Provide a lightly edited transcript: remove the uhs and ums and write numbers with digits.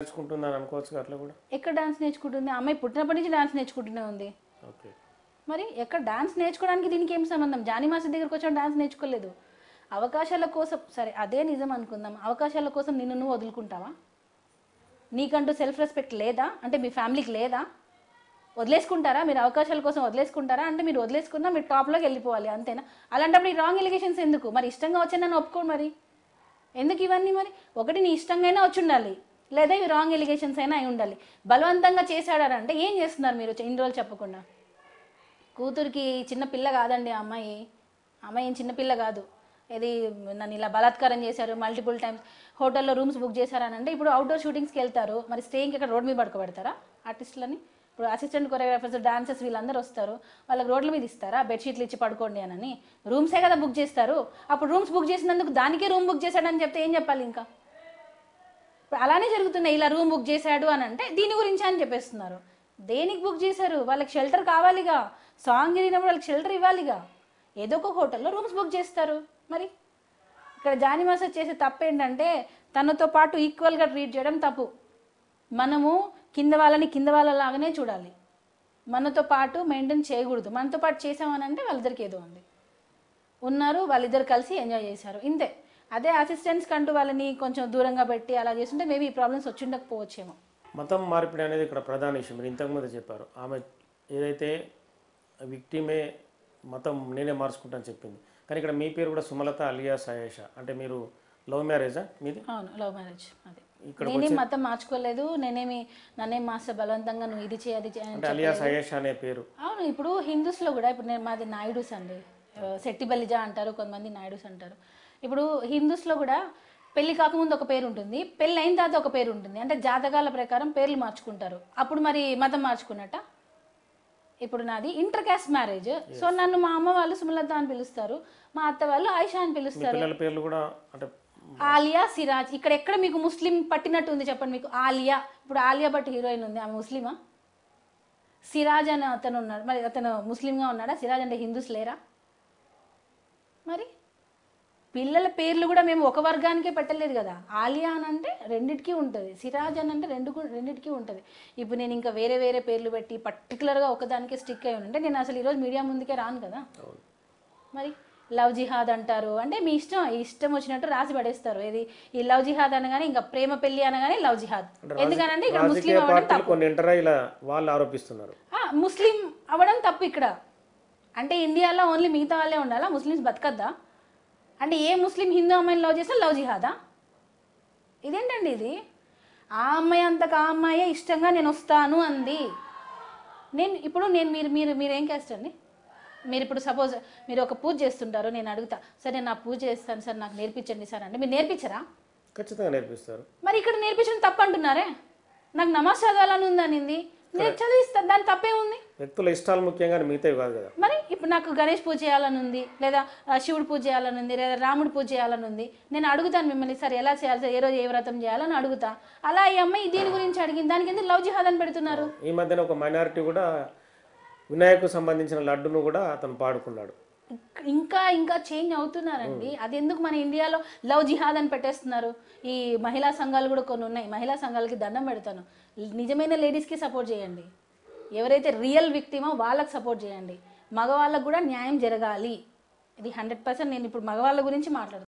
నేర్చుకుంటుందని అనుకోవచ్చు అట్లా కూడా. ఎక్కడ డాన్స్ నేర్చుకుంటుంది? అమ్మాయి పుట్టినప్పటి నుంచి డాన్స్ నేర్చుకుంటూనే ఉంది. ఓకే. మరి ఎక్కడ డాన్స్ నేర్చుకోవడానికి దీనికి ఏం సంబంధం? జానీ మాస్టర్ దగ్గరికి వచ్చాను డాన్స్ నేర్చుకోలేదు. అవకాశాల కోసం, సరే అదే నిజం అనుకుందాం, అవకాశాల కోసం నిన్ను నువ్వు వదులుకుంటావా? నీకంటూ సెల్ఫ్ రెస్పెక్ట్ లేదా? అంటే మీ ఫ్యామిలీకి లేదా? వదిలేసుకుంటారా మీరు? అవకాశాల కోసం వదిలేసుకుంటారా? అంటే మీరు వదిలేసుకున్నా మీరు టాప్లోకి వెళ్ళిపోవాలి అంతేనా? అలాంటప్పుడు ఈ రాంగ్ ఎలిగేషన్స్ ఎందుకు? మరి ఇష్టంగా వచ్చి నన్ను ఒప్పుకోండి. మరి ఎందుకు ఇవన్నీ? మరి ఒకటి నీ ఇష్టంగా వచ్చి ఉండాలి, లేదా ఇవి రాంగ్ ఎలిగేషన్స్ అయినా అయి ఉండాలి. బలవంతంగా చేశాడారంటే ఏం చేస్తున్నారు మీరు ఇన్ని రోజులు చెప్పకుండా? కూతురికి చిన్న పిల్ల కాదండి ఆ అమ్మాయి. అమ్మాయి ఏం చిన్నపిల్ల కాదు. ఇది నన్ను ఇలా బలాత్కారం చేశారు, మల్టిపుల్ టైమ్స్ హోటల్లో రూమ్స్ బుక్ చేశారనంటే ఇప్పుడు అవుట్డోర్ షూటింగ్స్కి వెళ్తారు, మరి స్టేయింగ్కి ఇక్కడ రోడ్ మీద పడుకోబెడతారా ఆర్టిస్టులని? ఇప్పుడు అసిస్టెంట్ కొరియోగ్రాఫర్స్, డాన్సర్స్ వీళ్ళందరూ వస్తారు, వాళ్ళకి రోడ్ల మీద ఇస్తారా బెడ్షీట్లు ఇచ్చి పడుకోండి అని? రూమ్సే కదా బుక్ చేస్తారు. అప్పుడు రూమ్స్ బుక్ చేసినందుకు దానికే రూమ్ బుక్ చేశాడని చెప్తే ఏం చెప్పాలి ఇంకా? ఇప్పుడు అలానే జరుగుతున్నాయి. ఇలా రూమ్ బుక్ చేశాడు అని అంటే దీని గురించి అని చెప్పేస్తున్నారు. దేనికి బుక్ చేశారు? వాళ్ళకి షెల్టర్ కావాలిగా. సాంగ్ జరిగినప్పుడు వాళ్ళకి షెల్టర్ ఇవ్వాలిగా. ఏదో ఒక హోటల్లో రూమ్స్ బుక్ చేస్తారు. మరి ఇక్కడ జానీ మాస్టర్ చేసే తప్పు ఏంటంటే తనతో పాటు ఈక్వల్గా ట్రీట్ చేయడం తప్పు. మనము కింద వాళ్ళని కింద వాళ్ళలాగానే చూడాలి, మనతో పాటు మెయింటైన్ చేయకూడదు. మనతో పాటు చేసామని అంటే వాళ్ళిద్దరికి ఏదో ఉంది, ఉన్నారు, వాళ్ళిద్దరు కలిసి ఎంజాయ్ చేశారు, ఇంతే. అదే అసిస్టెంట్స్ కంటూ వాళ్ళని కొంచెం దూరంగా పెట్టి అలా చేస్తుంటే మేబీ ఈ ప్రాబ్లమ్స్ వచ్చి ఉండకపోవచ్చేమో. మతం మార్పిడి అనేది ఇక్కడ ప్రధాన విషయం. మీరు ఇంతకుముందు చెప్పారు, ఆమె ఏదైతే విక్టిమే మతం నేనే మార్చుకుంటాను చెప్పింది, కానీ ఇక్కడ మీ పేరు కూడా సుమలత అలియాస్ ఆయేషా. అంటే మీరు లవ్ మ్యారేజా మీది? అవును, లవ్ మ్యారేజ్. అదే, ఇక్కడ నేనేం మతం మార్చుకోలేదు. నన్నేం మాస్టర్ బలవంతంగా నువ్వు ఇది చేయి అది చేయి. అలియాస్ ఆయేషా అనే పేరు. అవును, ఇప్పుడు హిందూస్లో కూడా, ఇప్పుడు నేను మాది నాయుడుస్ అండి, శెట్టి బలిజా అంటారు, కొంతమంది నాయుడుస్ అంటారు. ఇప్పుడు హిందూస్లో కూడా పెళ్లి కాకముందు ఒక పేరు ఉంటుంది, పెళ్ళి అయిన తర్వాత ఒక పేరు ఉంటుంది. అంటే జాతకాల ప్రకారం పేర్లు మార్చుకుంటారు. అప్పుడు మరి మతం మార్చుకున్నట్ట? ఇప్పుడు నాది ఇంటర్ క్యాస్ట్ మ్యారేజ్, సో నన్ను మా అమ్మ వాళ్ళు సుమలత అని పిలుస్తారు, మా అత్త వాళ్ళు ఆయిషా అని పిలుస్తారు. పిల్లల పేర్లు కూడా అంటే ఆలియా, సిరాజ్. ఇక్కడ ఎక్కడ మీకు ముస్లిం పట్టినట్టు ఉంది చెప్పండి? మీకు ఆలియా, ఇప్పుడు ఆలియా భట్ హీరోయిన్ ఉంది, ఆమె ముస్లిమా? సిరాజ్ అని అతను ఉన్నాడు, మరి అతను ముస్లింగా ఉన్నాడా? సిరాజ్ అంటే హిందూస్ లేరా? మరి పిల్లల పేర్లు కూడా మేము ఒక వర్గానికే పెట్టలేదు కదా. ఆలియా అని అంటే రెండిటికి ఉంటుంది, సిరాజ్ అని అంటే రెండిటికి ఉంటుంది. ఇప్పుడు నేను ఇంకా వేరే వేరే పేర్లు పెట్టి పర్టికులర్గా ఒకదానికే స్టిక్ అయి ఉంటే నేను అసలు ఈరోజు మీడియా ముందుకే రాను కదా. మరి లవ్ జిహాద్ అంటారు అంటే మీ ఇష్టం వచ్చినట్టు రాసి పడేస్తారు. ఇది ఈ లవ్ జిహాద్ అనగానే ఇంకా ప్రేమ పెళ్లి అనగానే లవ్ జిహాద్. ఎందుకనంటే ఇక్కడ ముస్లిం అవ్వడం తప్పు, వాళ్ళు ఆరోపిస్తున్నారు. ముస్లిం అవ్వడం తప్పు ఇక్కడ. అంటే ఇండియాలో ఓన్లీ మిగతా వాళ్ళే ఉండాలా, ముస్లిమ్స్ బతకద్దా? అంటే ఏ ముస్లిం హిందూ అమ్మాయిని లవ్ చేసినా లవ్ జిహాదా? ఇదేంటండి ఇది? ఆ అమ్మాయి అంతకు ఆ అమ్మాయే ఇష్టంగా నేను వస్తాను అంది. మీరేం క్యాస్ట్ అండి? మీరు ఇప్పుడు సపోజ్ మీరు ఒక పూజ చేస్తుంటారు, నేను అడుగుతా, సరే నేను నా పూజ చేస్తాను సార్, నాకు నేర్పించండి సార్ అంటే మీరు నేర్పించరా? ఖచ్చితంగా నేర్పిస్తారు. మరి ఇక్కడ నేర్పించడం తప్పు అంటున్నారే. నాకు నమాజ్ చదవాలని ఉందనింది, నేను చదివిస్తాను, దాని తప్పే ఉంది. వ్యక్తుల ఇష్టాలు ముఖ్యంగా మిగతావి కాదు కదా. మరి ఇప్పుడు నాకు గణేష్ పూజ చేయాలని ఉంది, లేదా శివుడు పూజ చేయాలని ఉంది, లేదా రాముడు పూజ చేయాలని ఉంది, నేను అడుగుతాను మిమ్మల్ని, సార్ ఎలా చేయాలి సార్, ఏ రోజు ఏ వ్రతం చేయాలని అడుగుతా. అలా ఈ అమ్మాయి దీని గురించి అడిగింది, దానికి ఎందుకు లవ్ జిహాద్ అని పెడుతున్నారు? ఈ మధ్యన ఒక మైనారిటీ కూడా వినాయకు సంబంధించిన లడ్డును కూడా అతను పాడుకున్నాడు. ఇంకా ఇంకా చేంజ్ అవుతున్నారండి. అది ఎందుకు మన ఇండియాలో లవ్ జిహాద్ అని పెట్టేస్తున్నారు? ఈ మహిళా సంఘాలు కూడా కొన్ని ఉన్నాయి, మహిళా సంఘాలకి దండం పెడతాను. నిజమైన లేడీస్కి సపోర్ట్ చేయండి, ఎవరైతే రియల్ విక్టిమో వాళ్ళకి సపోర్ట్ చేయండి. మగవాళ్ళకు కూడా న్యాయం జరగాలి. ఇది 100%. నేను ఇప్పుడు మగవాళ్ళ గురించి మాట్లాడుతాను.